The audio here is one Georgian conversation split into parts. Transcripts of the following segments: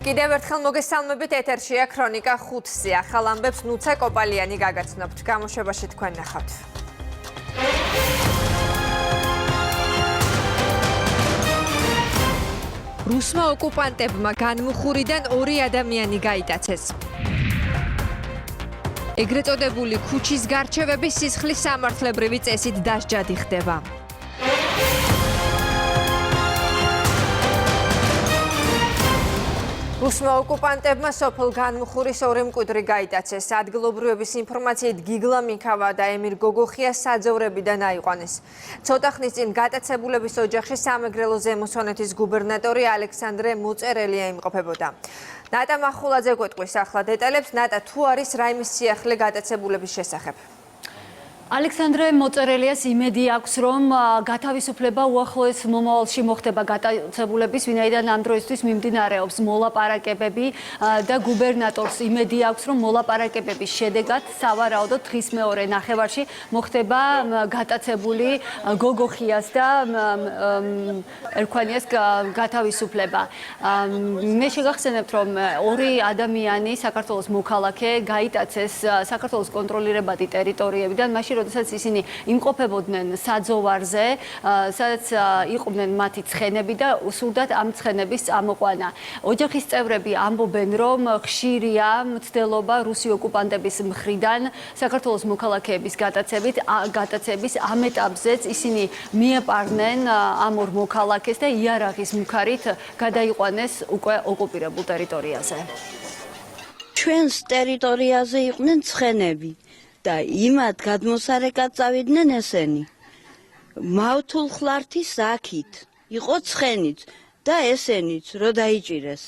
კიდევ ერთხელ მოგესალმებით, ეთერშია ქრონიკა 5-ზე. ახალ ამბებს ნუცა კოპალიანი გაგაცნობთ. გამოშვებაში თქვენ ნახავთ. რუსმა ოკუპანტებმა განმუხურიდან 2 ადამიანი გაიტაცეს. ეგრეთ წოდებული ქუჩის გარჩევები სისხლის სამართლებრივი წესით დასჯადი ხდება. რუსმა ოკუპანტებმა სოფელ განმუხურის 2 მკვიდრი გაიტაცეს. ადგილობრივების ინფორმაციით გიგლა მიქავა და ემირ გოგოხია საძოვრებიდან აიყვანეს. ცოტა ხნის წინ გატაცებულების ოჯახში სამეგრელო ზემო სვანეთის გუბერნატორი ალექსანდრე მოწერელია იმყოფებოდა. ნატა მახულაძე გვეტყვის ახლა დეტალებს. ნატა, თუ არის რაიმე სიახლე გატაცებულების შესახებ? ალექსანდრე მოწერელიას იმედი აქვს, რომ გათავისუფლება უახლოეს მომავალში მოხდება გატაცებულების, ვინაიდან ამ დროისთვის მიმდინარეობს მოლაპარაკებები და გუბერნატორს იმედი აქვს, რომ მოლაპარაკებების შედეგად სავარაუდოდ დღის მეორე ნახევარში მოხდება გატაცებული გოგოხიას და ერქვანიას გათავისუფლება. მე შეგახსენებთ, რომ 2 ადამიანი საქართველოს მოქალაქე გაიტაცეს საქართველოს კონტროლირებადი ტერიტორიებიდან, მაშინ როდესაც ისინი იმყოფებოდნენ საძოვარზე, სადაც იყვნენ მათი ცხენები და სურდათ ამ ცხენების წამოყვანა. ოჯახის წევრები ამბობენ, რომ ხშირია მცდელობა რუსი ოკუპანტების მხრიდან საქართველოს მოქალაქეების გატაცების ამ ეტაპზეც ისინი მიეპარნენ ამ 2 მოქალაქეს და იარაღის მუქარით გადაიყვანეს უკვე ოკუპირებულ ტერიტორიაზე. ჩვენს ტერიტორიაზე იყვნენ ცხენები. და იმად გადმოსარეკად წავიდნენ ესენი. მავთულ ხლართის აქით იყო ცხენიც და ესენიც რო დაიჭირეს.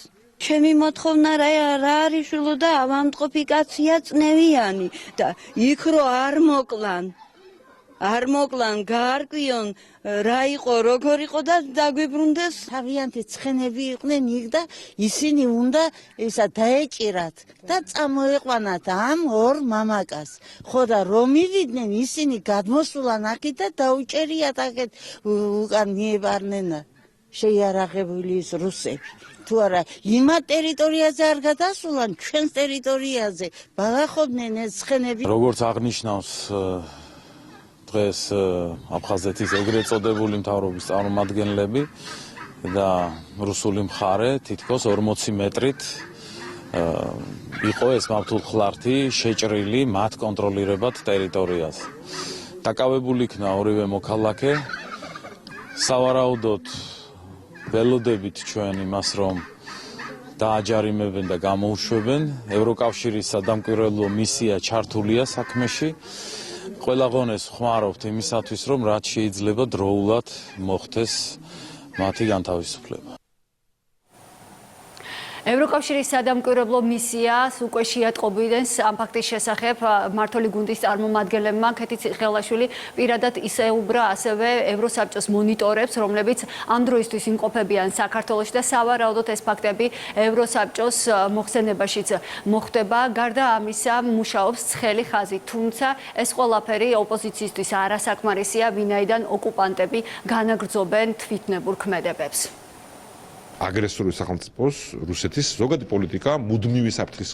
ჩემი მოთხოვნა რა არის შულო და ავამტყოფი კაცია წნევიანი და იქ რო არ მოკლან, გაარკვიონ რა იყო, როგორ იყო და დაგვიბრუნდეს. თავიანთი ცხენები იყვნენ იქ და ისინი უნდა ისა დაეჭირათ და წამოეყვანათ ამ 2 მამაკას. ხო და რომ მივიდნენ ისინი გადმოსულან აქეთ და დაუჭერიათ აქეთ უკან მიეპარნენ შეიარაღებული ის რუსები. თუ არა იმა ტერიტორიაზე არ გადასულან, ჩვენს ტერიტორიაზე ბალახობდნენ ეს ცხენები. როგორც აღნიშნავს დღეს აფხაზეთის ეგრეთ წოდებული მთავრობის წარმომადგენლები და რუსული მხარე თითქოს 40 მეტრით იყო ეს მავთულ ხლართი შეჭრილი მათ კონტროლირებად ტერიტორიაზე. დაკავებული იქნა 2 მოქალაქე. სავარაუდოდ ველოდებით ჩვენ იმას, რომ დააჯარიმებენ და გამოუშვებენ. ევროკავშირის სადამკვირვებლო მისია ჩართულია საქმეში. ყველა ღონეს ხმარობთ იმისათვის, რომ რაც შეიძლება დროულად მოხდეს მათი განთავისუფლება. ევროკავშირის სადამკვირვებლო მისიას უკვე შეატყობინეს ამ ფაქტის შესახებ მმართველი გუნდის წარმომადგენლებმა. ქეთი ციხელაშვილი პირადად ისეუბრა ასევე ევროსაბჭოს მონიტორებს, რომლებიც ამ დროისთვის იმყოფებიან საქართველოში და სავარაუდოდ ეს ფაქტები ევროსაბჭოს მოხსენებაშიც მოხდება. გარდა ამისა, მუშაობს ცხელი ხაზი, თუმცა ეს ყველაფერი ოპოზიციისთვის არასაკმარისია, ვინაიდან ოკუპანტები განაგრძობენ თვითნებურ ქმედებებს. აგრესორული სახელმწიფოს რუსეთის ზოგადი პოლიტიკა მუდმივი საფრთხის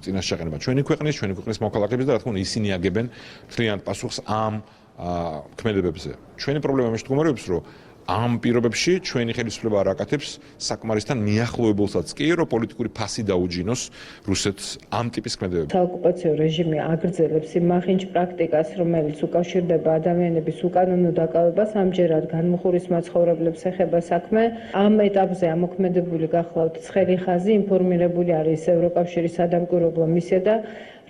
წინაშე შეყენება ჩვენი ქვეყნის მოქალაქეებს და რა თქმა უნდა ისინი აგებენ მთლიან პასუხს ამ ქმედებებზე. ჩვენი პრობლემა იმაში მდგომარეობს, რომ ამ პირობებში ჩვენი ხელისუფლება არ აკეთებს საკმარისთან მიახლოებულსაც კი, რომ პოლიტიკური ფასი დაუჯინოს რუსეთს ამ ტიპის ქმედებებს. საოკუპაციო რეჟიმი აგრძელებს იმ მახინჯ პრაქტიკას, რომელიც უკავშირდება ადამიანების უკანონო დაკავებას, ამჯერად განმუხურის მაცხოვრებლებს ეხება საქმე. ამ ეტაპზე ამოქმედებული გახლავთ ცხელი ხაზი, ინფორმირებული არის ევროკავშირის სადამკვირვებლო მისია და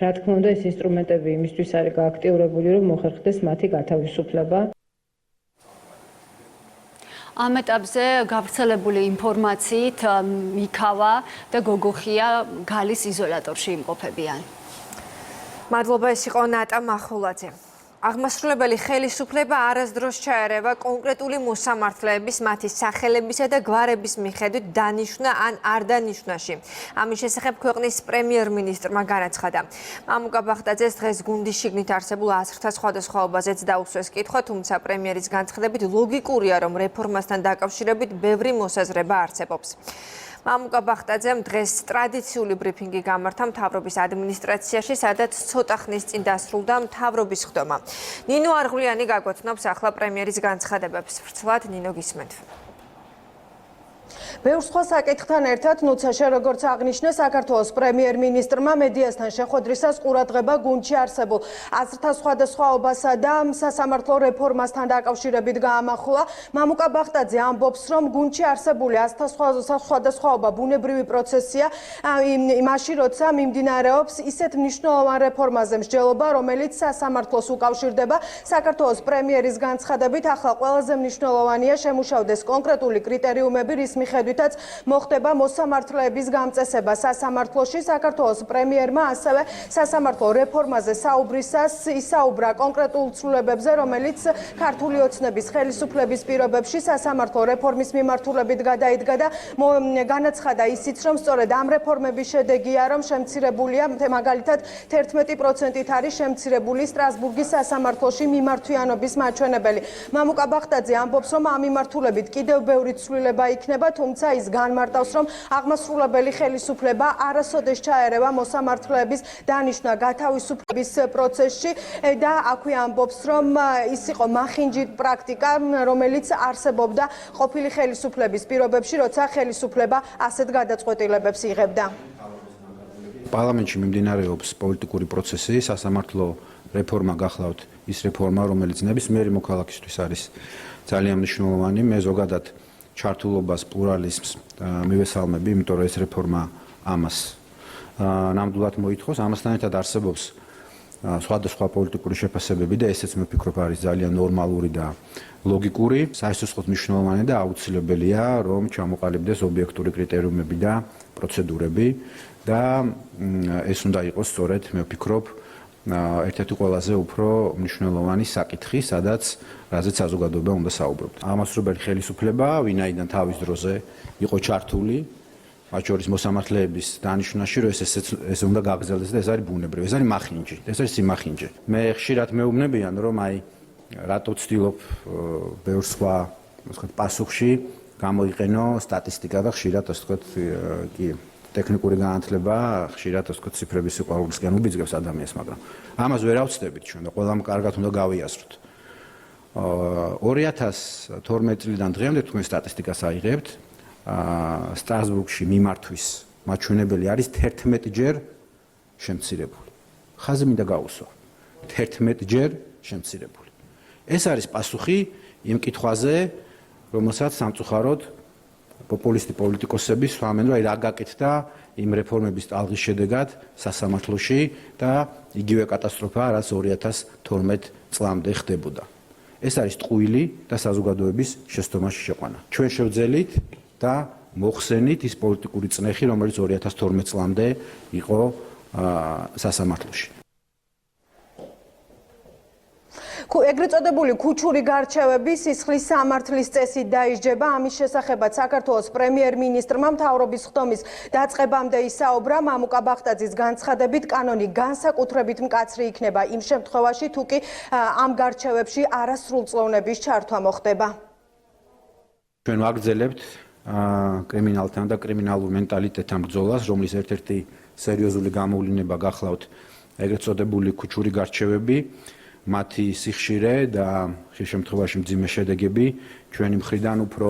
რა თქმა უნდა ეს ინსტრუმენტები იმისთვის არის გააქტიურებული, რომ მოხერხდეს მათი გათავისუფლება. ამ ეტაპზე გავრცელებული ინფორმაციით მიქავა და გოგოხია გალის იზოლატორში იმყოფებიან. მადლობა, ეს იყო ნატა მახულაძე. აღმასრულებელი ხელისუფლება არასდროს ჩაერევა კონკრეტული მოსამართლეების მათი სახელებისა და გვარების მიხედვით დანიშვნა ან არ დანიშვნაში. ამის შესახებ ქვეყნის პრემიერ-მინისტრმა განაცხადა. მამუკა ბახტაძეს დღეს გუნდის შიგნით არსებულ აზრთა სხვადასხვაობაზეც დაუსვეს კითხვა, თუმცა პრემიერის განცხადებით ლოგიკურია, რომ რეფორმასთან დაკავშირებით ბევრი მოსაზრება არსებობს. მამუკა ბახტაძემ დღეს ტრადიციული ბრიფინგი გამართა მთავრობის ადმინისტრაციაში, სადაც ცოტა ხნის წინ დასრულდა მთავრობის ხდომა. ნინო არღვლიანი გაგვაცნობს ახლა პრემიერის განცხადებებს. ვრცლად ნინო გისმენთ. ბევრ სხვა საკითხთან ერთად ნუცაშე როგორც აღნიშნე საქართველოს პრემიერ-მინისტრმა მედიასთან შეხვედრისას ყურადღება გუნდში არსებულ აზრთა სხვადასხვაობასა და სასამართლო რეფორმასთან დაკავშირებით გაამახვილა. მამუკა ბახტაძე ამბობს, რომ გუნდში არსებული აზრთა სხვადასხვაობა ბუნებრივი პროცესია, იმაში როცა მიმდინარეობს ისეთ მნიშვნელოვან რეფორმაზე მსჯელობა, რომელიც სასამართლოს უკავშირდება. საქართველოს პრემიერის განცხადებით ახლა ყველაზე მნიშვნელოვანია შემუშავდეს კონკრეტული კრიტერიუმები, რის მიხედვითაც მოხდება მოსამართლეების გამწესება სასამართლოში. საქართველოს პრემიერმა ასევე სასამართლო რეფორმაზე საუბრისას ისაუბრა კონკრეტულ ცვლილებებზე, რომელიც ქართული ოცნების ხელისუფლების პირობებში სასამართლო რეფორმის მიმართულებით გადაიდგა და განაცხადა ისიც, რომ სწორედ ამ რეფორმების შედეგია, რომ შემცირებულია, მაგალითად 11%-ით არის შემცირებული სტრასბურგის სასამართლოში მიმართვიანობის მაჩვენებელი. მამუკა ბახტაძე ამბობს, რომ ამ მიმართულებით კიდევ ბევრი ცვლილება იქნება, თუმცა ის განმარტავს, რომ აღმასრულებელი ხელისუფლება არასოდეს ჩაერევა მოსამართლეების დანიშვნა გათავისუფლების პროცესში და აქვე ამბობს, რომ ის იყო მახინჯი პრაქტიკა, რომელიც არსებობდა ყოფილი ხელისუფლების პირობებში, როცა ხელისუფლება ასეთ გადაწყვეტილებებს იღებდა. პარლამენტში მიმდინარეობს პოლიტიკური პროცესი, სასამართლო რეფორმა გახლავთ ის რეფორმა, რომელიც ნებისმიერი მოქალაქისთვის არის ძალიან მნიშვნელოვანი. მე ზოგადად ჩართულობას, პლურალიზმს მივესალმები, იმიტომ რომ ეს რეფორმა ამას ნამდვილად მოითხოვს. ამასთან ერთად არსებობს სხვადასხვა პოლიტიკური შეფასებები და ესეც მე ვფიქრობ არის ძალიან ნორმალური და ლოგიკური. საერთოდ მნიშვნელოვანი და აუცილებელია, რომ ჩამოყალიბდეს ობიექტური კრიტერიუმები და პროცედურები და ეს უნდა იყოს სწორედ მე ვფიქრობ ერთ-ერთი ყველაზე უფრო მნიშვნელოვანი საკითხი, სადაც რაზეც საზოგადოება უნდა საუბრობდეს. აღმასრულებელი ხელისუფლება, ვინაიდან თავის დროზე იყო ჩართული, მათ შორის მოსამართლეების დანიშვნაში, რომ ეს უნდა გაგრძელდეს და ეს არის ბუნებრივი, ეს არის მახინჯი, ეს არის სიმახინჯე. მე ხშირად მეუბნებიან, რომ აი რატო ვცდილობ ბევრ სხვა, ასე ვთქვათ, პასუხში გამოიყენო სტატისტიკა და ხშირად, ასე ვთქვათ, კი ტექნიკური განათლება ხშირად ასე ვთქვათ ციფრების სიყვარულისკენ უბიძგებს ადამიანს, მაგრამ ამას ვერ ავწდებით ჩვენ და ყველამ კარგად უნდა გავიაზროთ. 2012 წლიდან დღემდე თქვენ სტატისტიკას აიღებთ, სტრასბურგში მიმართვის მაჩვენებელი არის 11 ჯერ შემცირებული. ხაზი მინდა გაუსვა. 11 ჯერ შემცირებული. ეს არის პასუხი იმ კითხვაზე, რომელსაც სამწუხაროდ პოპულისტი პოლიტიკოსები სვამენ, რომ რა გაკეთდა იმ რეფორმების ტალღის შედეგად სასამართლოში და იგივე კატასტროფა, რაც 2012 წლამდე ხდებოდა. ეს არის ტყუილი და საზოგადოების შეცდომაში შეყვანა. ჩვენ შევძელით და მოხსენით ის პოლიტიკური წნეხი, რომელიც 2012 წლამდე იყო სასამართლოში. ეგრეთ წოდებული ქუჩური გარჩევები სისხლის სამართლის წესით დაისჯება. ამის შესახებაც საქართველოს პრემიერ-მინისტრმა მთავრობის ხდომის დაწყებამდე ისაუბრა. მამუკა ბახტაძის განცხადებით, კანონი განსაკუთრებით მკაცრი იქნება იმ შემთხვევაში, თუ კი ამ გარჩევებში არასრულწლოვნების ჩართვა მოხდება. ჩვენ ვაგრძელებთ კრიმინალთან და კრიმინალურ მენტალიტეტთან ბრძოლას, რომლის ერთ-ერთი სერიოზული გამოვლინება გახლავთ ეგრეთ წოდებული ქუჩური გარჩევები. მათი სიხშირე და ხშირ შემთხვევაში მძიმე შედეგები ჩვენი მხრიდან უფრო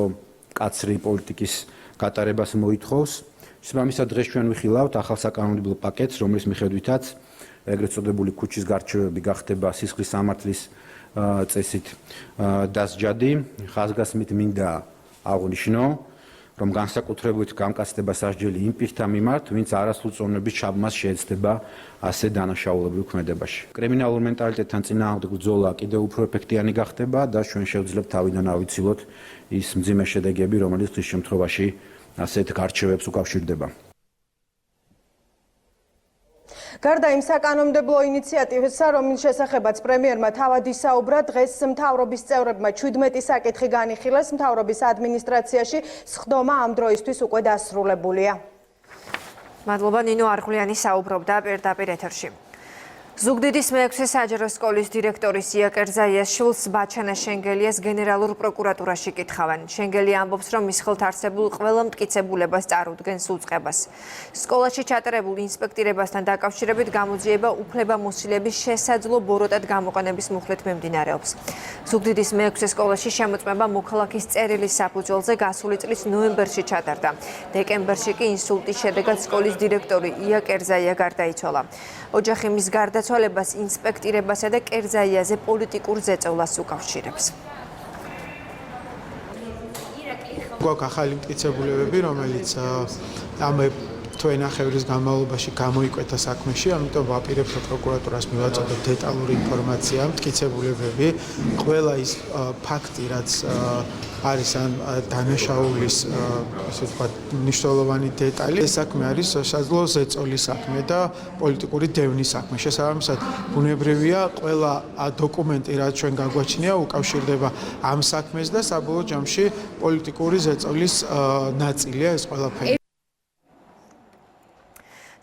მკაცრი პოლიტიკის გატარებას მოითხოვს. შესაბამისად დღეს ჩვენ ვიხილავთ ახალ საკანონმდებლო პაკეტს, რომლის მიხედვითაც ეგრეთ წოდებული ქუჩის გარჩევები გახდება სისხლის სამართლის წესით დასჯადი. ხაზგასმით მინდა აღვნიშნო, რომ განსაკუთრებით გამკაცდება სასჯელი იმ პირთა მიმართ, ვინც არასრულწლოვნების ჩაბმას შეეცდება ასე დანაშაულებრივ ქმედებაში. კრიმინალურ მენტალიტეტთან წინააღმდეგ ბრძოლა კიდევ უფრო ეფექტიანი გახდება და ჩვენ შევძლებთ თავიდან ავიცილოთ ის მძიმე შედეგები, რომელიც ხშირ შემთხვევაში ასეთ გარჩევებს უკავშირდება. გარდა იმ საკანონმდებლო ინიციატივისა, რომლის შესახებაც პრემიერმა თავად ისაუბრა, დღეს მთავრობის წევრებმა 17 საკითხი განიხილეს. მთავრობის ადმინისტრაციაში სხდომა ამ დროისთვის უკვე დასრულებულია. მადლობა ნინო არღვლიანი საუბრობდა პირდაპირ ეთერში. ზუგდიდის მე-6 საჯარო სკოლის დირექტორის იაკერზაიას შვილს ბაჩანა შენგელიას გენერალურ პროკურატურაში კითხავენ. შენგელია ამბობს, რომ მის ხელთ არსებულ ყველა მტკიცებულებას წარუდგენს უწყებას. სკოლაში ჩატარებულ ინსპექტირებასთან დაკავშირებით გამოძიება უფლებამოსილების შესაძლო ბოროტად გამოყენების მუხლით მიმდინარეობს. ზუგდიდის მე-6 სკოლაში შემოწმება მოქალაქის წერილის საფუძველზე გასული წლის ნოემბერში ჩატარდა. დეკემბერში კი ინსულტის შედეგად სკოლის დირექტორი იაკერზაია გარდაიცვალა. ოჯახი მის გარდაცვალებას ინსპექტირებასა და კერძაიაზე პოლიტიკურ ზეწოლას უკავშირებს. გვაქვს ახალი მტკიცებულებები, რომელიც ამ თვენახევრის განმავლობაში გამოიკვეთა საქმეში, ამიტომ ვაპირებთ პროკურატურას მივაწოდოთ დეტალური ინფორმაცია, მტკიცებულებები, ყველა ის ფაქტი, რაც არის ამ დანაშაულის ასე ვთქვათ მნიშვნელოვანი დეტალი. ეს საქმე არის შესაძლო ზეწოლის საქმე და პოლიტიკური დევნის საქმე. შესაბამისად, ბუნებრივია, ყველა დოკუმენტი, რაც ჩვენ გაგვაჩნია, უკავშირდება ამ საქმეს და საბოლოო ჯამში პოლიტიკური ზეწოლის ნაწილია ეს ყველაფერი.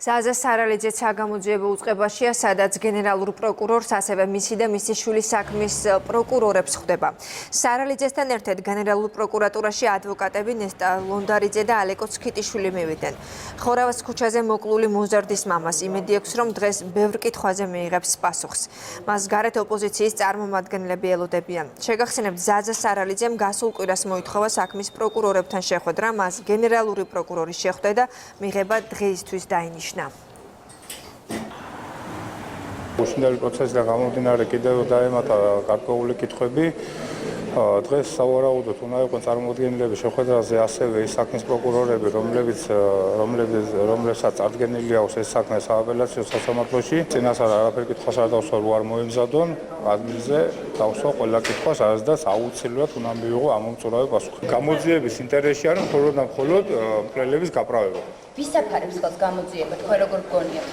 ზაზა სარალიძე საგამოძიებო უწყებაშია, სადაც გენერალურ პროკურორს, ასევე მისი და მისი შვილის საქმის პროკურორებს ხვდება. სარალიძესთან ერთად გენერალურ პროკურატურაში ადვოკატები ნესტა ლონდარიძე და ალეკო ცქიტიშვილი მივიდნენ. ხორავას ქუჩაზე მოკლული მოზარდის მამას იმედი აქვს, რომ დღეს ბევრ კითხვაზე მიიღებს პასუხს. მას გარეთ ოპოზიციის წარმომადგენლები ელოდებიან. შეგახსენებთ, ზაზა სარალიძემ გასულ კვირას მოითხოვა საქმის პროკურორებთან შეხვედრა, მას გენერალური პროკურორის შეხვდა და მიღება დღეისთვის დაინიშნა. უშინდელი პროცესიდან გამომდინარე კიდევ დაემატა გარკვეული კითხვები. დღეს სავარაუდოდ უნდა იყვნენ წარმოადგენლები შეხვედრაზე ასევე ის საქმის პროკურორები, რომლებსაც წარდგენილი აქვს ეს საქმე სააპელაციო სასამართლოში. წინასწარ არაფერ კითხვას არ დავსვა, რო არ მოემზადონ, ადგილზე დავსვა ყველა კითხვას, არასდროს აუცილებლად უნდა მივიღო ამომწურავი პასუხი. გამოძიების ინტერესში არის მხოლოდ და მხოლოდ მკვლელების გაправება. ვის აფარებს ხელს გამოძიება, თქვენ როგორ გგონიათ?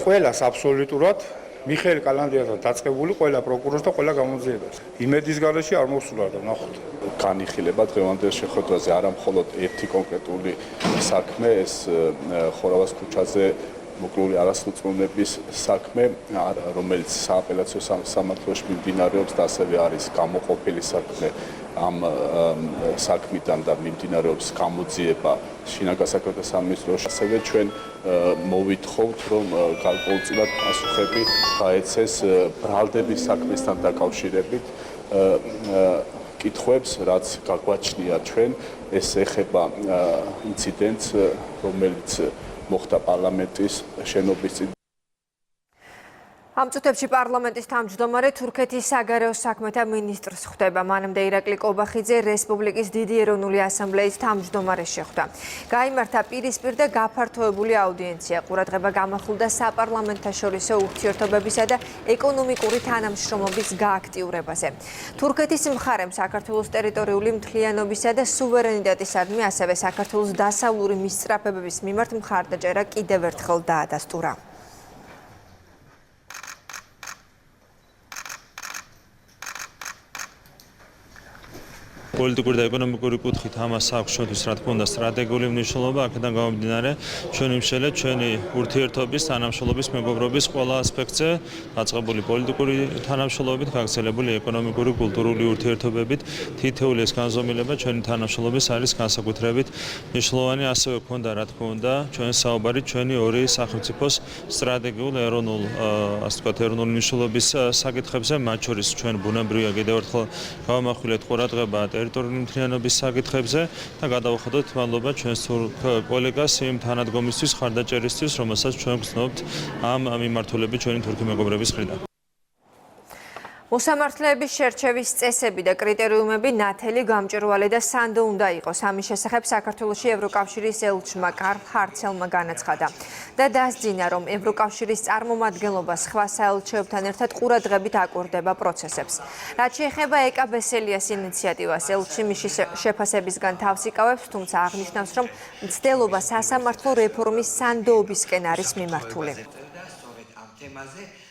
ყველას აბსოლუტურად მიხეილ კალანდიასთან დაწყებული ყველა პროკურორს და ყველა გამოძიებას. იმედის გარეშე არ მოსულა და ნახოთ. განიხილება დღევანდელ შეხვედრაზე არა მხოლოდ ერთი კონკრეტული საქმე, ეს ხორავას ქუჩაზე მოკლული არასრულწლოვნების საქმე, რომელიც სააპელაციო სამართლოში მიმდინარეობს და ასევე არის გამოყოფილი საქმე ამ საქმიდან და მიმდინარეობს გამოძიება შინაგან საქმეთა სამინისტროში. ასევე ჩვენ მოვითხოვთ, რომ გარკვეულწილად პასუხები გაეცეს ბრალდების საქმესთან დაკავშირებით კითხვებს, რაც გაგვაჩნია ჩვენ. ეს ეხება ინციდენტს, რომელიც მოხდა პარლამენტის შენობის წინ. ამ წუთებში პარლამენტის თავმჯდომარე თურქეთის საგარეო საქმეთა მინისტრს ხვდება. მანამდე ირაკლი კობახიძე რესპუბლიკის დიდი ეროვნული ასამბლეის თავმჯდომარეს შეხვდა. გაიმართა პირისპირ და გაფართოებული აუდიენცია. ყურადღება გამახვილდა საპარლამენტთაშორისო ურთიერთობებისა და ეკონომიკური თანამშრომლობის გააქტიურებაზე. თურქეთის მხარემ საქართველოს ტერიტორიული მთლიანობისა და სუვერენიტეტისადმი, ასევე საქართველოს დასავლური მისწრაფებების მიმართ მხარდაჭერა კიდევ ერთხელ დაადასტურა. პოლიტიკური და ეკონომიკური კუთხით ამას აქვს ჩვენთვის რა თქმა უნდა სტრატეგიული მნიშვნელობა. აქედან გამომდინარე ჩვენი მშელე, ჩვენი ურთიერთობის, თანამშრომლობის, მეგობრობის ყველა ასპექტზე დაწყებული პოლიტიკური თანამშრომლობით, გაგრძელებული ეკონომიკური, კულტურული ურთიერთობებით, თითოეული ეს განზომილება ჩვენი თანამშრომლობის არის განსაკუთრებით მნიშვნელოვანი. ასევე ქონდა რა თქმა უნდა ჩვენ საუბარი ჩვენი ორი სახელმწიფოს სტრატეგიულ ეროვნულ ასე ვთქვათ ეროვნული მნიშვნელობის საკითხებზე, მათ შორის ჩვენ ბუნებრივია კიდევ ერთხელ გავამახვილეთ ყურადღება ტერიტორიული მთლიანობის საკითხებზე და გადავახედოთ მადლობა ჩვენს კოლეგას იმ თანადგომისთვის, ხარდაჭერისთვის, რომელსაც ჩვენ გრძნობთ ამ მიმართულებით ჩვენი თურქი მეგობრების მხრიდან. მოსამართლეების შერჩევის წესები და კრიტერიუმები ნათელი, გამჭვირვალე და სანდო უნდა იყოს. ამის შესახებ საქართველოში ევროკავშირის ელჩმა კარლ ჰარცელმა განაცხადა და დასძინა, რომ ევროკავშირის წარმომადგენლობა სხვა საელჩოებთან ერთად ყურადღებით აკვირდება პროცესებს. რაც შეეხება ეკა ბესელიას ინიციატივას, ელჩი მისი შეფასებისგან თავს იკავებს, თუმცა აღნიშნავს, რომ მცდელობა სასამართლო რეფორმის სანდოობისკენ არის მიმართული.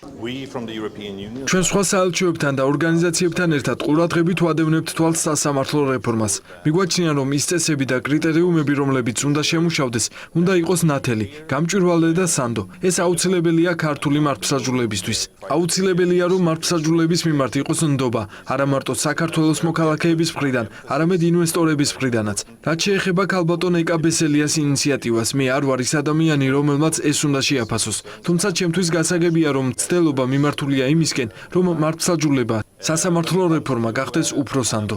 ჩვენ სხვა საელჩოებთან და ორგანიზაციებთან ერთად ყურადღებით ვადევნებთ თვალს სასამართლო რეფორმას. მიგვაჩნია, რომ ის წესები და კრიტერიუმები, რომლებიც უნდა შემუშავდეს, უნდა იყოს ნათელი, გამჭვირვალე და სანდო. ეს აუცილებელია ქართული მართლმსაჯულებისთვის. აუცილებელია, რომ მართლმსაჯულების მიმართ იყოს ნდობა, არა მარტო საქართველოს მოქალაქეების მხრიდან, არამედ ინვესტორების მხრიდანაც. რაც შეეხება ქალბატონ ეკა ბესელიას ინიციატივას, მე არ ვარ ის ადამიანი, რომელმაც ეს უნდა შეაფასოს. თუმცა ჩემთვის გასაგებია, რომ ცდელობა მიმართულია იმისკენ, რომ მართლმსაჯულება, სასამართლო რეფორმა გახდეს უფრო სანდო.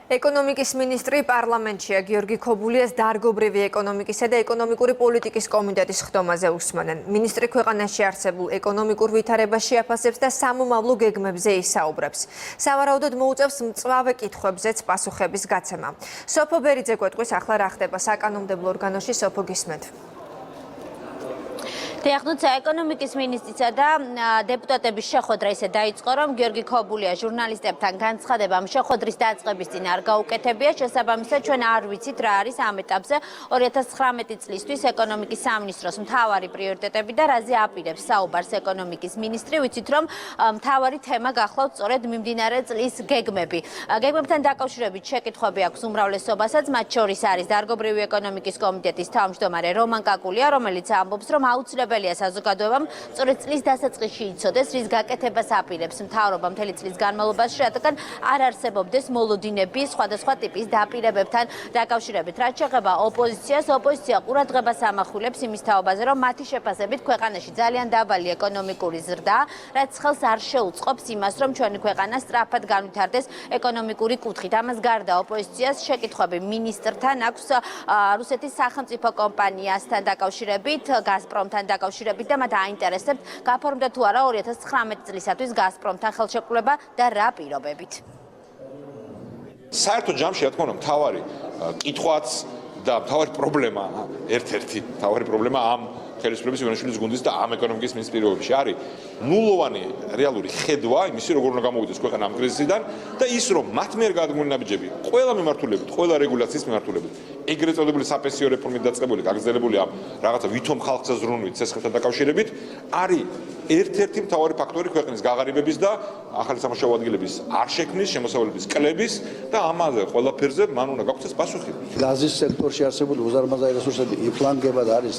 ეკონომიკის მინისტრი პარლამენტშია გიორგი ქობულიას დარგობრივი ეკონომიკისა და ეკონომიკური პოლიტიკის კომიტეტის ხდომაზე უსმენენ. მინისტრი ქვეყანაში არსებულ ეკონომიკურ ვითარებას შეაფასებს და სამომავლო გეგმებზე ისაუბრებს. სავარაუდოდ მოუწევს მწვავე კითხვებზეც პასუხების გაცემა. სოფო ბერიძე გვეტყვის, ახლა რა ხდება საკანონმდებლო ორგანოში, სოფო გისმენთ. თეახნუცა ეკონომიკის მინისტრისა და დეპუტატების შეხვედრა ისე დაიწყო, რომ გიორგი ქობულია ჟურნალისტებთან განცხადებამ შეხვედრის დაწყების წინ არ გაუკეთებია. შესაბამისად, ჩვენ არ ვიცით რა არის ამ ეტაპზე 2019 წლისთვის ეკონომიკის სამინისტროს მთავარი პრიორიტეტები და რაზე აპირებს საუბარს ეკონომიკის მინისტრი. ვიცით, რომ მთავარი თემა გახლავთ სწორედ მიმდინარე წლის გეგმები. გეგმებთან დაკავშირებით შეკითხვები აქვს უმრავლესობასაც, მათ შორის არის დარგობრივი ეკონომიკის კომიტეტის თავმჯდომარე რომან კაკულია, რომელიც ამბობს, რომ აუცილებლად საზოგადოებამ სწორედ წლის დასაწყისში იცოდეს, რის გაკეთებას აპირებს მთავრობა მთელი წლის განმავლობაში, რადგან არ არსებობდეს მოლოდინები სხვადასხვა ტიპის დაპირებებთან დაკავშირებით. რაც შეეხება ოპოზიციას, ოპოზიცია ყურადღებას ამახვილებს იმის თაობაზე, რომ მათი შეფასებით ქვეყანაში ძალიან დაბალი ეკონომიკური ზრდა, რაც ხელს არ შეუწყობს იმას, რომ ჩვენი ქვეყანა სწრაფად განვითარდეს ეკონომიკური კუთხით. ამას გარდა ოპოზიციას შეკითხვები მინისტრთან აქვს რუსეთის სახელმწიფო კომპანიასთან დაკავშირებით, გაზპრომთან დაკავშირებით და მათ აინტერესებთ გაფორმდა თუ არა 2019 წლისათვის გაზპრომთან ხელშეკრულება და რა პირობებით. საერთოდ ჯამში რა თქმა უნდა მთავარი კითხვაც და მთავარი პრობლემა, ერთ-ერთი მთავარი პრობლემა ამ ხელისუფლების ივანიშვილის გუნდის და ამ ეკონომიკის მინისტრის პირობებში არის ნულოვანი რეალური ხედვა იმისი, როგორ უნდა გამოვიდეს ქვეყანა ამ კრიზისიდან და ის, რომ მათ მიერ გადადგმული ნაბიჯები ყველა მიმართულებით, ყველა რეგულაციის მიმართულებით, ეგრეთ წოდებული საპენსიო რეფორმით დაწყებული, გაგრძელებული ამ რაღაცა ვითომ ხალხზე ზრუნვით ცეცხლთან დაკავშირებით, არის ერთ-ერთი მთავარი ფაქტორი ქვეყნის გაღარიბების და ახალი სამუშაო ადგილების არ შექმნის, შემოსავლების კლების და ამაზე ყველაფერზე მან უნდა გაგვცეს პასუხი. გაზის სექტორში არსებული უზარმაზარი რესურსები იფლანგება და არის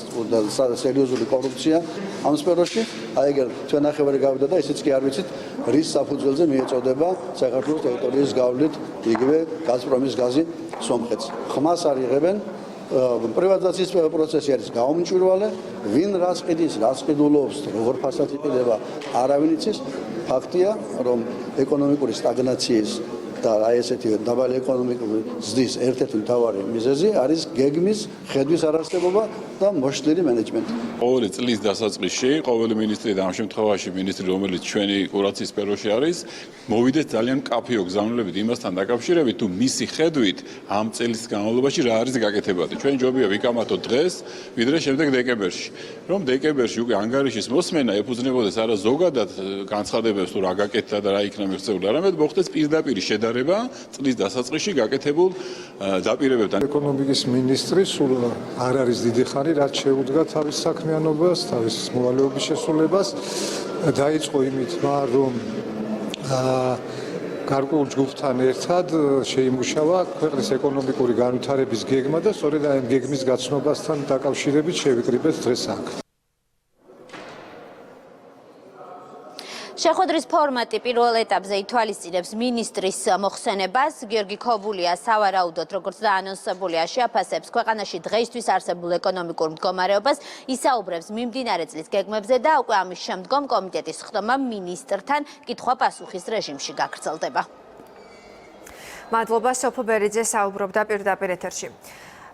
სერიოზული კორუფცია ამ სფეროში. აი ეგ ჩვენ ნახევარი გავიდა და ისიც კი არ ვიცით, რის საფუძველზე მიეწოდება საქართველოს ტერიტორიის გავლით იგივე გაზპრომის გაზი სომხეთს. ხმას არ იღებენ, პრივატიზაციის პროცესი არის გაუმჭვირვალე, ვინ რას ყიდის, რას ყიდულობს, როგორ ფასად იყიდება, არავინ იცის. ფაქტია, რომ ეკონომიკური სტაგნაციის და აი ესეთი დაბალი ეკონომიკური ზრდის ერთ-ერთი მთავარი მიზეზი არის გეგმის ხედვის არარსებობა და მოშლილი მენეჯმენტი. ყოველი წლის დასაწყისში ყოველი მინისტრი და ამ შემთხვევაში მინისტრი, რომელიც ჩვენი კურაციის სფეროში არის, მოვიდეს ძალიან კაფეო გზავნილებით იმასთან დაკავშირებით, თუ მისი ხედვით ამ წლის განმავლობაში რა არის გაკეთებადი. ჩვენ ჯობია ვიკამათოთ დღეს, ვიდრე შემდეგ დეკემბერში. რომ დეკემბერში უკვე ანგარიშის მოსმენა ეფუძნებოდეს არა ზოგადად განცხადებებს თუ რა გაკეთდა და რა იქნა მიღწეული, არამედ მოხდეს პირდაპირ შედარება წლის დასაწყისში გაკეთებულ დაპირებებთან. ეკონომიკის მინისტრი სულ არ არის დიდი ხანი, რაც შეუდგა თავის საქმიანობას, თავის მოვალეობის შესრულებას. დაიწყო იმით, რომ გარკვეულ ჯგუფთან ერთად შეიმუშავა ქვეყნის ეკონომიკური განვითარების გეგმა და სწორედ ამ გეგმის გაცნობასთან დაკავშირებით შევიკრიბეთ დღეს აქ. შეხვედრის ფორმატი პირველ ეტაპზე ითვალისწინებს მინისტრის მოხსენებას. გიორგი ქობულია სავარაუდოდ, როგორც დაანონსებულია, შეაფასებს ქვეყანაში დღეისთვის არსებულ ეკონომიკურ მდგომარეობას, ისაუბრებს მიმდინარე წლის გეგმებზე და უკვე ამის შემდგომ კომიტეტის ხდომა მინისტრთან კითხვა-პასუხის რეჟიმში გაგრძელდება. მადლობა, სოფო ბერიძე საუბრობდა პირდაპირ ეთერში.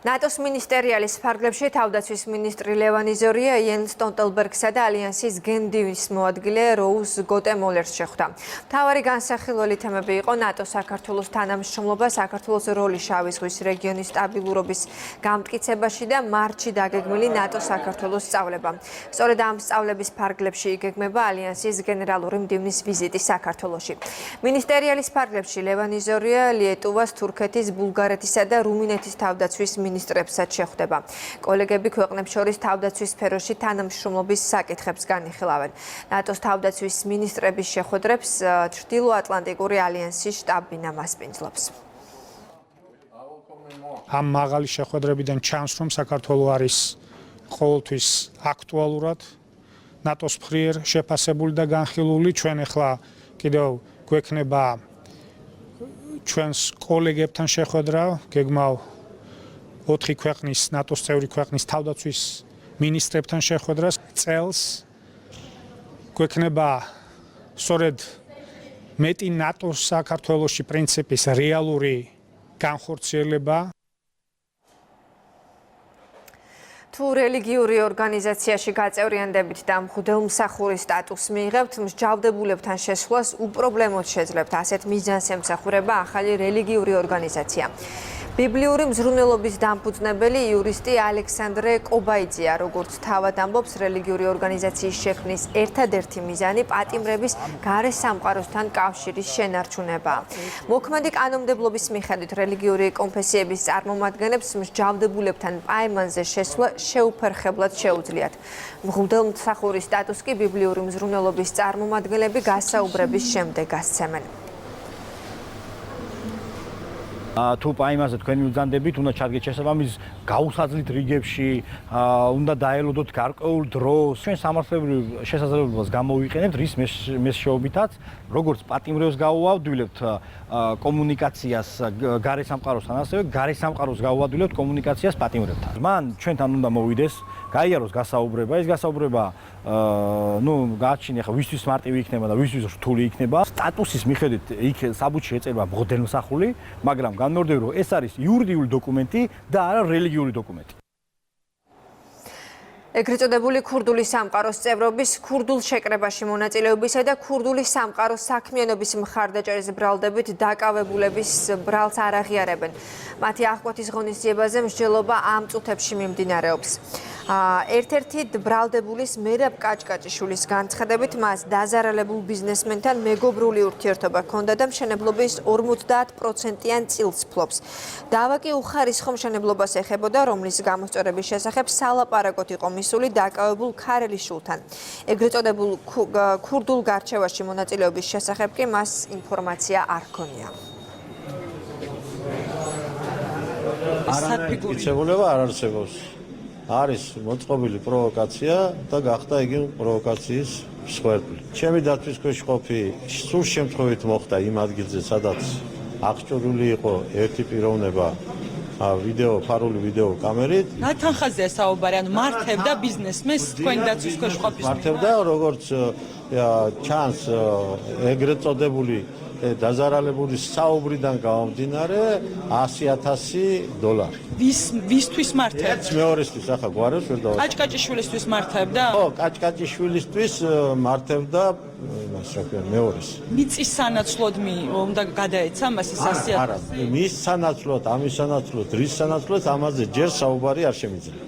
ნატოს მინისტერიალის ფარგლებში თავდაცვის მინისტრი ლევანი ზორია იენს სტოლტენბერგსა და ალიანსის გენდივის მოადგილე როუზ გოტემოლერს შეხვდა. მთავარი განსახილველი თემები იყო ნატო საქართველოს თანამშრომლობა, საქართველოს როლი შავი ზღვის რეგიონის სტაბილურობის გამტკიცებაში და მარტში დაგეგმილი ნატო საქართველოს სწავლება. სწორედ ამ სწავლების ფარგლებში იგეგმება ალიანსის გენერალური მდივნის ვიზიტი საქართველოში. მინისტერიალის ფარგლებში ლევანი ზორია ლიეტუვას, თურქეთის, ბულგარეთისა და რუმინეთის თავდაცვის მინისტრებსაც შეხვდება. კოლეგები ქვეყნებს შორის თავდაცვის სფეროში თანამშრომლობის საკითხებს განიხილავენ. ნატოს თავდაცვის მინისტრების შეხვედრებს ჩრდილოატლანტიკური ალიანსის შტაბ-ბინა მასპინძლობს. ამ მაღალი შეხვედრებიდან ჩანს, რომ საქართველო არის ყოველთვის აქტუალურად ნატოს მხრივ შეფასებული და განხილული. ჩვენ ახლა კიდევ გვექნება ჩვენს კოლეგებთან შეხვედრა, გეგმავ 4 ქვეყნის ნატოს წევრი ქვეყნის თავდაცვის მინისტრებთან შეხვედრა წელს. გვექნება სწორედ მეტი ნატოს საქართველოში პრინციპის რეალური განხორციელება. თუ რელიგიური ორგანიზაციაში გაწევრიანდებით და მღვდელმსახურის სტატუსს მიიღებთ, მსჯავრდებულებთან შესვლას უპრობლემოდ შეძლებთ. ასეთ მიზანს ემსახურება ახალი რელიგიური ორგანიზაცია. ბიბლიური მზრუნველობის დამფუძნებელი იურისტი ალექსანდრე კობაიძეა, როგორც თავად ამბობს, რელიგიური ორგანიზაციის შექმნის ერთადერთი მიზანი პატიმრების გარე სამყაროსთან კავშირის შენარჩუნებაა. მოქმედი კანონმდებლობის მიხედვით რელიგიური კონფესიების წარმომადგენლებს მსჯავრდებულებთან პაემანზე შესვლა შეუფერხებლად შეუძლიათ. მღვდელმსახურის სტატუსს კი ბიბლიური მზრუნველობის წარმომადგენლები გასაუბრების შემდეგ ასცემენ. თუ პაიმანზე თქვენ მივძანდებით, უნდა ჩადგეთ შესაბამის გაუსაძლით რიგებში, უნდა დაელოდოთ გარკვეულ დროს. ჩვენ სამართლებრივ შესაძლებლობას გამოვიყენებთ რის მესშეობითაც, როგორც პატიმრებს გაუვადვილებთ კომუნიკაციას გარე სამყაროსთან, ასევე გარე სამყაროს გაუვადვილებთ კომუნიკაციას პატიმრებთან. მან ჩვენთან უნდა მოვიდეს, გაიაროს გასაუბრება, ეს გასაუბრება გააჩინე ხა ვისთვის მარტივი იქნება და ვისთვის რთული იქნება. სტატუსის მიხედვით იქ საბუთში ეწერება მღვდელმსახური, მაგრამ განმეორდები რომ ეს არის იურიდიული დოკუმენტი და არა რელიგიური დოკუმენტი. ეგრეთ წოდებული ქურდული სამყაროს წევრობის, ქურდულ შეკრებაში მონაწილეობისა და ქურდული სამყაროს საქმიანობის მხარდაჭერის ბრალდებით დაკავებულების ბრალს არ აღიარებენ. მათი აღკვეთის ღონისძიებაზე მსჯელობა ამ წუთებში მიმდინარეობს. ერთ-ერთი ბრალდებულის მერაბ კაჭკაჭიშვილის განცხადებით, მას დაზარალებულ ბიზნესმენთან მეგობრული ურთიერთობა ჰქონდა და მშენებლობის 50%-იან წილს ფლობს. დავა კი უხარისხო მშენებლობას ეხებოდა, რომლის გამოსწორების შესახებ სალაპარაკოდ იყო მისული დაკავებულ ქარელი შულთან. ეგრეთ წოდებულ ქურდულ გარჩევაში მონაწილეობის შესახებ კი მას ინფორმაცია არ ჰქონია. არაფიქრებულება არ არსებობს. არის მოწყობილი პროვოკაცია და გახდა იგი პროვოკაციის მსხვერპლი. ჩემი დაცვის ქვეშ ყოფი სულ შემთხვევით მოხდა იმ ადგილზე, სადაც აღჭურვილი იყო ერთი პიროვნება ფარული ვიდეო კამერით. რა თანხაზეა საუბარი? ანუ მართებდა ბიზნესმენს თქვენი დაცვის ქვეშ ყოფის? მართებდა, როგორც ჩანს ეგრეთ წოდებული დაზარალებული საუბრიდან გამომდინარე $100,000. ვისთვის მართებდა? ერთ მეორესთვის ახლა გვარებს ვერ დავაწყო. კაჭკაჭიშვილისთვის მართებდა? ხო, კაჭკაჭიშვილისთვის მართებდა იმას რა ქვია მეორეს. მიწის სანაცვლოდ უნდა გადაეცა მას ის 100,000? არა, მის სანაცვლოდ, ამის სანაცვლოდ, რის სანაცვლოდ ამაზე ჯერ საუბარი არ შემიძლია.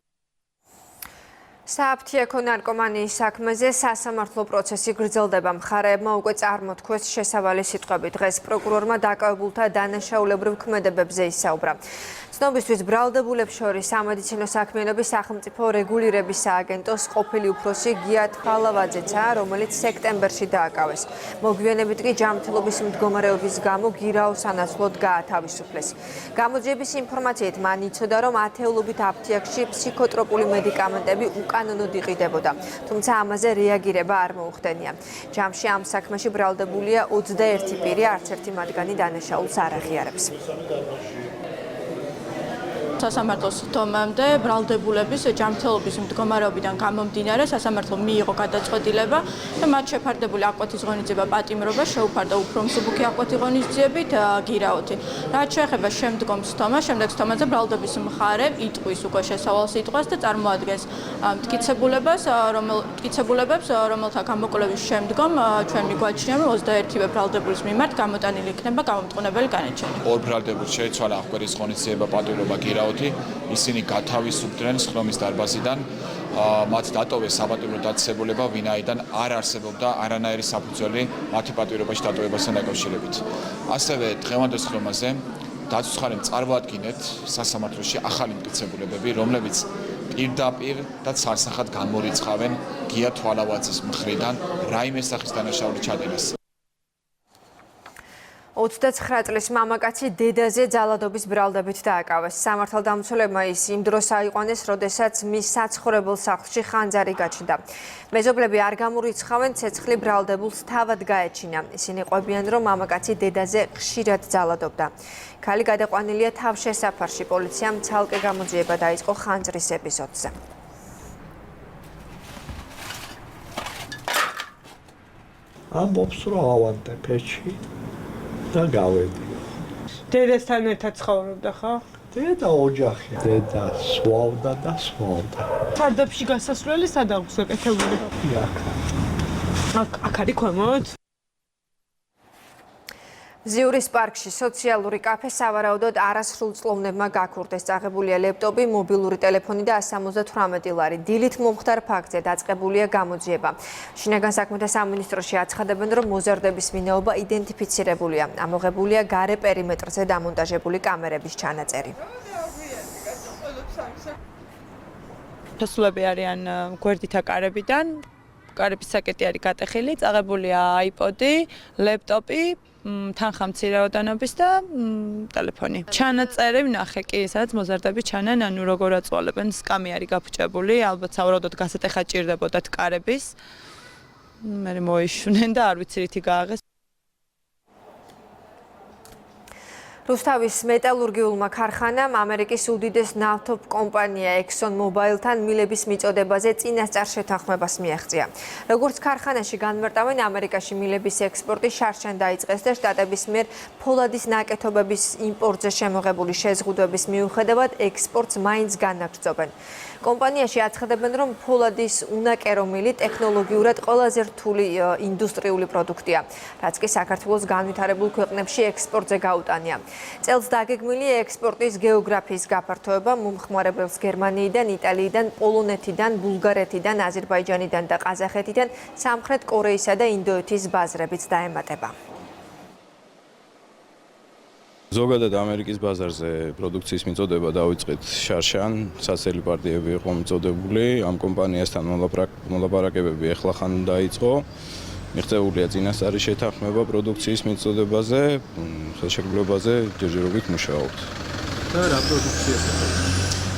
სააფთიაქო ნარკომანიის საქმეზე სასამართლო პროცესი გრძელდება. მხარეებმა უკვე წარმოთქვეს შესავალი სიტყვები. დღეს პროკურორმა დაკავებულთა დანაშაულებრივ ქმედებებზე ისაუბრა. ცნობისთვის ბრალდებულებს შორის სამედიცინო საქმიანობის სახელმწიფო რეგულირების სააგენტოს ყოფილი უფროსი გია თვალავაძეცაა, რომელიც სექტემბერში დააკავეს. მოგვიანებით კი ჯანმრთელობის მდგომარეობის გამო გირაო სანაცვლოდ გაათავისუფლეს. გამოძიების ინფორმაციით მან იცოდა, რომ ათეულობით აფთიაქში ფსიქოტროპული მედიკამენტები უკანონოდ იყიდებოდა, თუმცა ამაზე რეაგირება არ მოუხდენია. ჯამში ამ საქმეში ბრალდებულია 21 პირი, არც ერთი მათგანი დანაშაულს არ აღიარებს. სასამართლოს თომამდე ბრალდებულების ჯანმრთელობის მდგომარეობიდან გამომდინარე სასამართლომ მიიღო გადაწყვეტილება და მათ შეფარდებული აღკვეთის ღონისძიება პატიმრობა შეუფარდა უფრო მსუბუქი აღკვეთი ღონისძიებით გირაოთი. რაც შეეხება შემდგომ სთომას, შემდეგ სთომაზე ბრალდების მხარე იტყვის უკვე შესავალ სიტყვას და წარმოადგენს მტკიცებულებას, რომელთა გამოკვლევის შემდგომ ჩვენ მიგვაჩნია, რომ 21-ვე ბრალდებულის მიმართ გამოტანილი იქნება გამომტყუნებელი განაჩენი. ორ ბრალდებულს შეეცვალა აღკვეთის ღონისძიება პატიმრობა გირაოთი. ისინი გათავისუფლდნენ სხდომის დარბაზიდან, მათ დატოვეს საპატიმრო დაწესებულება, ვინაიდან არ არსებობდა არანაირი საფუძველი მათი პატიმრობაში დატოვებასთან დაკავშირებით. ასევე დღევანდელ სხდომაზე დაცუცხარემ წარმოადგინეთ სასამართლოში ახალი მტკიცებულებები, რომლებიც პირდაპირ და ცალსახად განმორიცხავენ გია თვალავაძის მხრიდან რაიმე სახის დანაშაული ჩადენას. 29 წლის მამაკაცი დედაზე ძალადობის ბრალდებით დააკავეს. სამართალდამცველებმა ის იმ დროს აიყვანეს, როდესაც მის საცხოვრებელ სახლში ხანძარი გაჩნდა. მეზობლები არ გამორიცხავენ, ცეცხლი ბრალდებულს თავად გაეჩინა. ისინი ყვებიან, რომ მამაკაცი დედაზე ხშირად ძალადობდა. ქალი გადაყვანილია თავშესაფარში. პოლიციამ ცალკე გამოძიება დაიწყო ხანძრის ეპიზოდზე. ამბობს, რომ ავანტე ფეჩი და გავედი. დედასთან ერთად ცხოვრობდა ხო? დედა ოჯახი. დედა სვავდა და სვავდა. სარდაფში გასასვლელი სად აქვს გაკეთებული? აქ არის ქვემოთ? ზიურის პარკში სოციალური კაფე სავარაუდოდ არასრულწლოვნებმა გაქურდეს. წაღებულია ლეპტოპი, მობილური ტელეფონი და 178 ლარი. დილით მომხდარ ფაქტზე დაწყებულია გამოძიება. შინაგან საქმეთა სამინისტროში აცხადებენ, რომ მოზარდების ვინაობა იდენტიფიცირებულია. ამოღებულია გარე პერიმეტრზე დამონტაჟებული კამერების ჩანაწერი. შესულები არიან გვერდითა კარებიდან. კარების საკეტი არის გატეხილი, წაღებულია iPod-ი, ლეპტოპი, თანხამცირეოდანობის და ტელეფონი. ჩანაწერი ვნახე კი, სადაც მოზარდები ჩანენ, ანუ როგორ აწვალებენ, სკამი არის გაფუჭებული, ალბათ სავარაუდოდ გასატეხა ჭირდებოდათ კარების. მე მოიშვნენ და არ ვიცი რითი გააღეს. რუსთავის მეტალურგიულმა ქარხანამ ამერიკის უდიდეს ნავთობ კომპანია Exxon Mobil-თან მილების მიწოდებაზე წინასწარ შეთანხმებას მიაღწია. როგორც ქარხანაში განმარტავენ, ამერიკაში მილების ექსპორტი შარშან დაიწყეს და შტატების მიერ ფოლადის ნაკეთობების იმპორტზე შემოღებული შეზღუდვების მიუხედავად ექსპორტს მაინც განაგრძობენ. კომპანიაში აცხადებენ, რომ ფოლადის უნაკერო მილი ტექნოლოგიურად ყველაზე რთული ინდუსტრიული პროდუქტია, რაც კი საქართველოს განვითარებულ ქვეყნებში ექსპორტზე გაუტანია. წელს დაგეგმილი ექსპორტის გეოგრაფიის გაფართოება მომხმარებელს გერმანიიდან, იტალიიდან, პოლონეთიდან, ბულგარეთიდან, აზერბაიჯანიდან და ყაზახეთიდან, სამხრეთ კორეისა და ინდოეთის ბაზრებიც დაემატება. ზოგადად ამერიკის ბაზარზე პროდუქციის მიწოდება დავიწყეთ შარშან, საცელი პარტიები იყო მიწოდებული, ამ კომპანიასთან მოლაპარაკებები ახლახან დაიწყო. მიღწეულია წინასწარი შეთანხმება პროდუქციის მიწოდებაზე, ხელშეკრულებაზე ჯერჯერობით მუშაობთ. და რა პროდუქციაა?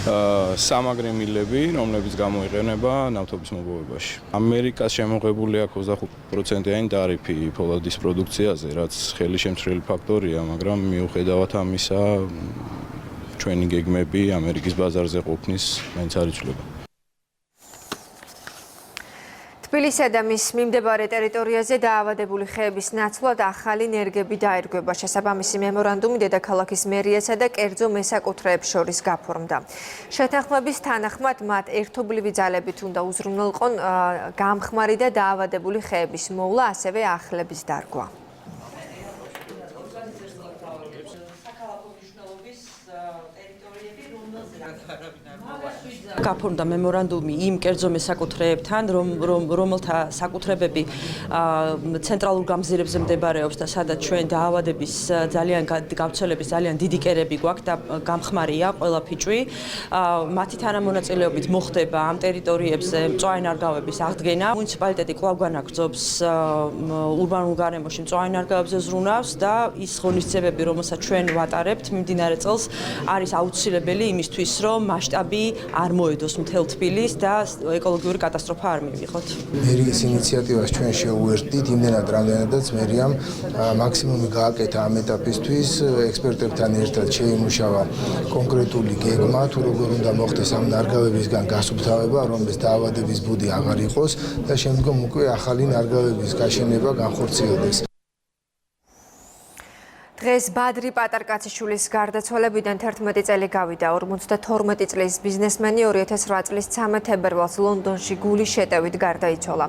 სამაგრე მილები, რომლებიც გამოიყენება ნავთობის მოპოვებაში. ამერიკას შემოღებული აქვს 25%-იანი ტარიფი ფოლადის პროდუქციაზე, რაც ხელი შემცვლელი ფაქტორია, მაგრამ მიუხედავად ამისა, ჩვენი გეგმები ამერიკის ბაზარზე ყოფნის მაინც არ იცვლება. თბილისსა და მის მიმდებარე ტერიტორიაზე დაავადებული ხეების ნაცვლად ახალი ნერგები დაერგვება. შესაბამისი მემორანდუმი დედაქალაქის მერიასა და კერძო მესაკუთრეებს შორის გაფორმდა. შეთანხმების თანახმად მათ ერთობლივი ძალებით უნდა უზრუნველყონ გამხმარი და დაავადებული ხეების მოვლა, ასევე ახლების დარგვა. გაფორმდა მემორანდუმი იმ კერძო მესაკუთრეებთან, რომელთა საკუთრებები ცენტრალურ გამზირებზე მდებარეობს და სადაც ჩვენ დაავადების ძალიან გავრცელების ძალიან დიდი კერები გვაქვს და გამხმარია ყველა ფიჭვი. მათი თანამონაწილეობით მოხდება ამ ტერიტორიებზე მწვავე ნარგავების აღდგენა. მუნიციპალიტეტი კვლავ განაგრძობს ურბანულ გარემოში მწვავე ნარგავებზე ზრუნავს და ის ღონისძიებები, რომელსაც ჩვენ ვატარებთ მიმდინარე წელს, არის აუცილებელი იმისთვის, რომ მასშტაბი არ მოედოს მთელ თბილისს და ეკოლოგიური კატასტროფა არ მივიღოთ. მერიის ინიციატივას ჩვენ შეუერთდით, იმდენად რამდენადაც მერიამ მაქსიმუმი გააკეთა ამ ეტაპისთვის, ექსპერტებთან ერთად შეიმუშავა კონკრეტული გეგმა, თუ როგორ უნდა მოხდეს ამ ნარგავებისგან გასუფთავება, რომლის დაავადების ბუდი აღარ იყოს და შემდგომ უკვე ახალი ნარგავების გაშენება განხორციელდეს. დღეს ბადრი პატარკაციშვილის გარდაცვალებიდან 11 წელი გავიდა. 52 წლის ბიზნესმენი 2008 წლის 13 თებერვალს ლონდონში გულის შეტევით გარდაიცვალა.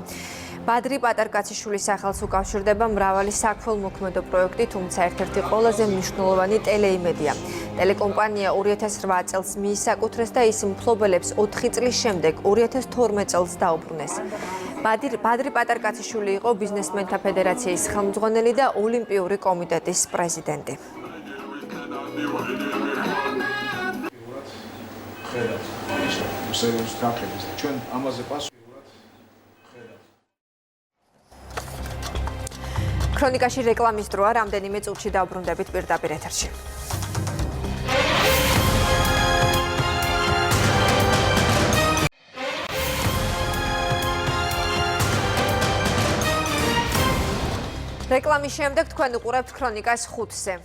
ბადრი პატარკაციშვილის სახელს უკავშირდება მრავალი საქველმოქმედო პროექტი, თუმცა ერთ-ერთი ყველაზე მნიშვნელოვანი ტელეიმედია. ტელეკომპანია 2008 წელს მიისაკუთრეს და ის მფლობელებს 4 წლის შემდეგ 2012 წელს დაუბრუნეს. ბადრი პატარკაციშვილი იყო ბიზნესმენთა ფედერაციის ხელმძღვანელი და ოლიმპიური კომიტეტის პრეზიდენტი. ხედავთ სერიოზ თანხების და ჩვენ ამაზე პასუხობთ ხედავთ ქრონიკაში რეკლამის დროა, რამდენიმე წუთში დავბრუნდებით პირდაპირ ეთერში. რეკლამის შემდეგ თქვენ უყურებთ ქრონიკას 5-ზე.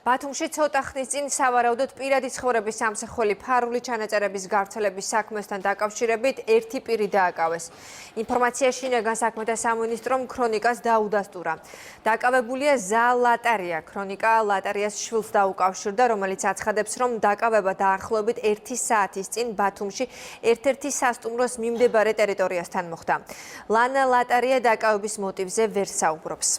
ბათუმში ცოტა ხნის წინ სავარაუდოდ პირადი ცხოვრების სამსახველი ფარული ჩანაწერების გავრცელების საქმესთან დაკავშირებით ერთი პირი დააკავეს. ინფორმაცია შინაგან საქმეთა სამინისტრომ ქრონიკას დაუდასტურა. დაკავებულია ზა ლატარია. ქრონიკა ლატარიას შვილს დაუკავშირდა, რომელიც აცხადებს, რომ დაკავება დაახლოებით 1 საათის წინ ბათუმში ერთ-ერთი სასტუმროს მიმდებარე ტერიტორიასთან მოხდა. ლანა ლატარია დაკავების მოტივზე ვერ საუბრობს.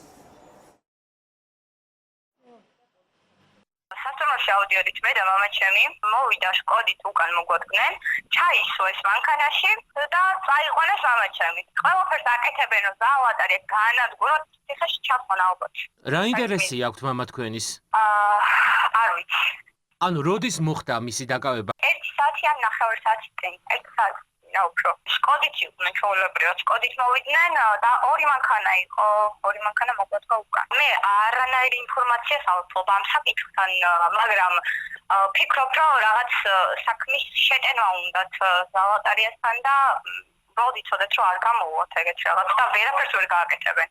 სასტუმროში ავდიოდით მე და მამაჩემი, მოვიდა შკოდით უკან მოგვადგნენ, ჩაისვეს მანქანაში და წაიყვანეს მამაჩემი. ყველაფერს აკეთებენო ზაალატარი განადგუროთ, ციხეში ჩაყვანა ალბათ. რა ინტერესი აქვთ მამა თქვენის? არ ვიცი. ანუ როდის მოხდა მისი დაკავება? 1 საათი ან 9 საათი წინ, 1 საათი. რა უფრო. შკოდით იყვნენ ჩვეულებრივად, შკოდით მოვიდნენ და ორი მანქანა იყო, ორი მანქანა მოგვადგა უკან. მე არანაირი ინფორმაციას ავთვალ ამ საკითხთან, მაგრამ ფიქრობ, რომ რაღაც საქმის შეტევა უნდათ ზალატარიასთან და უბრალოდ იცოდეთ, რომ არ გამოვოთ ეგეთ რაღაც და ვერაფერს ვერ გააკეთებენ.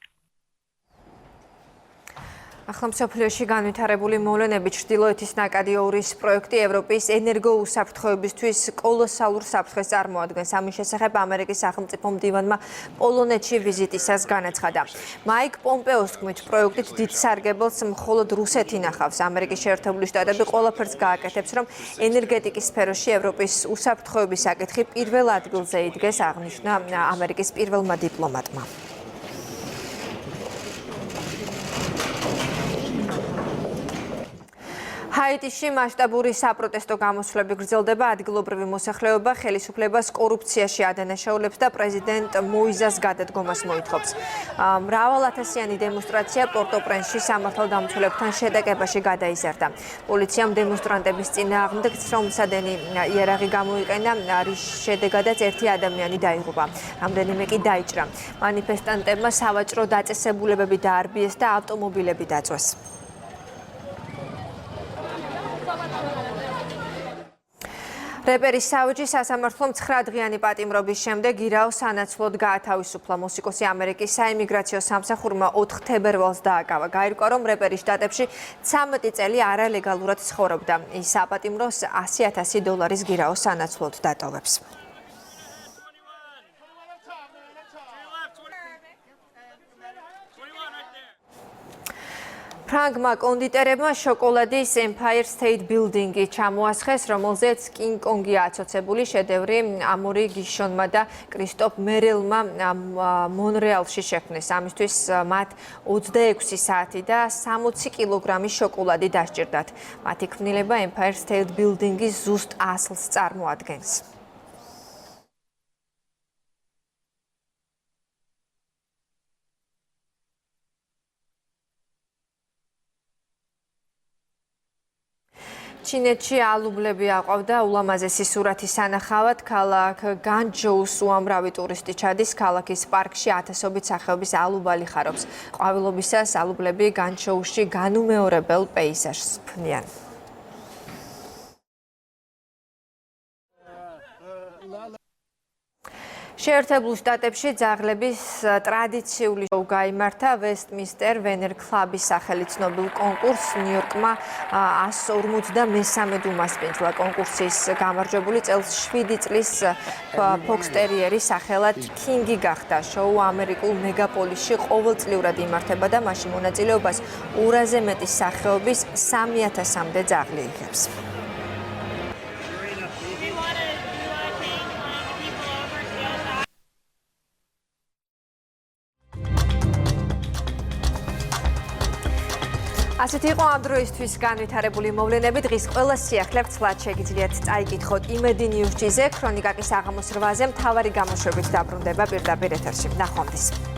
ახლა მსოფლიოში განვითარებული მოვლენები ჩრდილოეთის ნაკადი 2-ის პროექტი ევროპის ენერგოუსაფრთხოებისთვის კოლოსალურ საფრთხეს წარმოადგენს. ამის შესახებ ამერიკის სახელმწიფო მდივანმა პოლონეთში ვიზიტისას განაცხადა. მაიკ პომპეოს თქმით, პროექტით დიდ სარგებელს მხოლოდ რუსეთი ნახავს. ამერიკის შეერთებული შტატები ყველაფერს გააკეთებს, რომ ენერგეტიკის სფეროში ევროპის უსაფრთხოების საკითხი პირველ ადგილზე იდგეს, აღნიშნა ამერიკის პირველმა დიპლომატმა. ჰაიტიში მასშტაბური საპროტესტო გამოსვლები გრძელდება, ადგილობრივი მოსახლეობა ხელისუფლებას კორუფციაში ადანაშაულებს და პრეზიდენტ მოიზას გადადგომას მოითხოვს. მრავალათასიანი დემონსტრაცია პორტო-პრენსში სამართალდამცველებთან შეტაკებაში გადაიზარდა. პოლიციამ დემონსტრანტების წინააღმდეგ ცრომლსადენი იარაღი გამოიყენა, რის შედეგადაც ერთი ადამიანი დაიღუპა. რამდენიმე კი დაიჭრა. მანიფესტანტებმა სავაჭრო დაწესებულებები დაარბიეს და ავტომობილები დაწვეს. რეპერის საუჯი სასამართლომ 9 დღიანი პატიმრობის შემდეგ ირაოს სანაცვლოდ გაათავისუფლა. მუსიკოსი ამერიკის საიმიგრაციო სამსახურმა 4 თებერვალს დააკავა. გაირკვა, რომ რეპერი შტატებში 13 წელი არალეგალურად ცხოვრობდა. ის საპატიმროს $100,000 გირაოს სანაცვლოდ დატოვებს. ფრანგმა კონდიტერებმა შოკოლადის Empire State Building-ი ჩამოასხეს, რომელზეც კინგ კონგი აცოცებული შედევრი ამორი გიშონმა და კრისტოფ მერელმა მონრეალში შექმნეს. ამისთვის მათ 26 საათი და 60 კილოგრამი შოკოლადი დასჭირდათ. მათი ქმნილება Empire State Building-ის ზუსტ ასლს წარმოადგენს. ჩინეთში ალუბლები აყვავდა ულამაზესი სურათის სანახავად. ქალაქ განჯოუს უამრავი ტურისტი ჩადის. ქალაქის პარკში ათასობით სახეობის ალუბალი ხარობს. ყვავილობისას ალუბლები განჯოუსში განუმეორებელ პეიზაჟს ქმნიან. შეერთებულ შტატებში ძაღლების ტრადიციული შოუ გაიმართა ვესტმინსტერ ვენერ კლუბის სახელით ცნობილ კონკურსს. ნიუ-იორკმა 153 უმასპინძლა. კონკურსის გამარჯვებული წელს 7 წლის ფოქსტერიერი სახელად კინგი გახდა. შოუ ამერიკულ მეგაპოლისში ყოველწლიურად იმართება და მასში მონაწილეობას 200-ზე მეტი სახეობის 3000-მდე ძაღლი იღებს. ასეთი იყო ამ დროისთვის განვითარებული მოვლენები. დღის ყველა სიახლეებს ცვლად შეგიძლიათ წაიკითხოთ იმედი ნიუზ-ზე. ქრონიკაკის საღამოს 8-ზე მთავარი გამოშვებით დაბრუნდება პირდაპირ ეთერში. ნახვამდის.